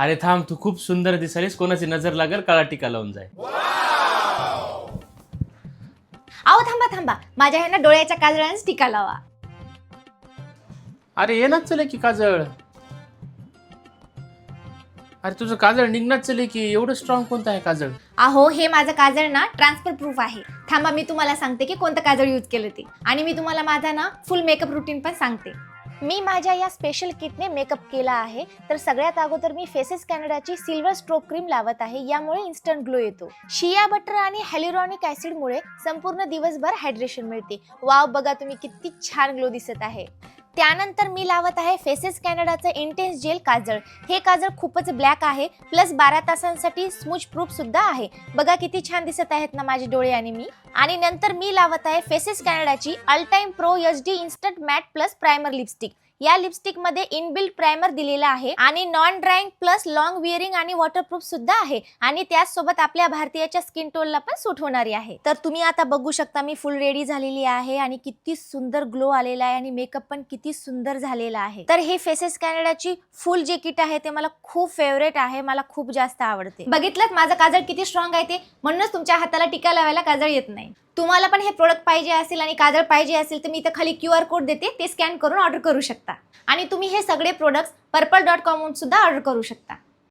अरे थांब, तू खूप सुंदर दिसालीस, कोणाची नजर लागेल, काळा टीका लावून जाय. अहो थांबा थांबा, माझ्या ह्यांना डोळ्याच्या काजळानेच टीका लावा. अरे येणार चले की काजळ. अरे तुझं काजळ निघणार चले की, एवढं स्ट्रॉंग कोणतं आहे काजळ? अहो हे माझं काजळ ना ट्रान्सफर प्रूफ आहे. थांबा मी तुम्हाला सांगते की कोणतं काजळ यूज केलं ते, आणि मी तुम्हाला माझा ना फुल मेकअप रुटीन पण सांगते. मी माझ्या या स्पेशल किटने मेकअप केला आहे. तर सगळ्यात अगोदर मी फेसेस कॅनडाची सिल्वर स्ट्रोक क्रीम लावत आहे. यामुळे इन्स्टंट ग्लो येतो. शिया बटर आणि हायलुरॉनिक ऍसिड मुळे संपूर्ण दिवसभर हायड्रेशन मिळते. वाव, बघा तुम्ही किती छान ग्लो दिसत आहे. त्यानंतर मी लावत आहे फेसेस कॅनडाचं इंटेन्स जेल काजळ. हे काजळ खूपच ब्लॅक आहे, प्लस 12 तासांसाठी स्मूच प्रूफ सुद्धा आहे. बघा किती छान दिसत आहेत ना माझे डोळे आणि मी. आणि नंतर मी लावत आहे फेसेस कॅनडाची all time pro HD instant matte plus primer lipstick. या लिपस्टिक मध्ये इनबिल्ट प्रायमर दिलेला आहे आणि non drying plus long wearing आणि वॉटरप्रूफ सुद्धा आहे. आणि त्याचसोबत आपल्या भारतीयाच्या स्किन टोनला पण सूट होणारी आहे. तर तुम्ही आता बघू शकता मी फुल रेडी झालेली आहे आणि किती सुंदर ग्लो आलेला आहे आणि मेकअप पण किती सुंदर झालेला आहे. तर हे फेसेस कॅनडाची फुल जे किट आहे ते मला खूप फेवरेट आहे, मला खूप जास्त आवडते. बघितलं माझं काजळ किती स्ट्रॉंग आहे ते, म्हणूनच तुमच्या हाताला टीका लावायला काजळ येत नाही. तुम्हाला पण हे प्रोडक्ट पाहिजे असेल आणि काजळ पाहिजे असेल तर मी इथं खाली QR कोड देते, ते स्कॅन करून ऑर्डर करू शकता. आणि तुम्ही हे सगळे प्रोडक्ट्स purple.com वरून सुद्धा ऑर्डर करू शकता.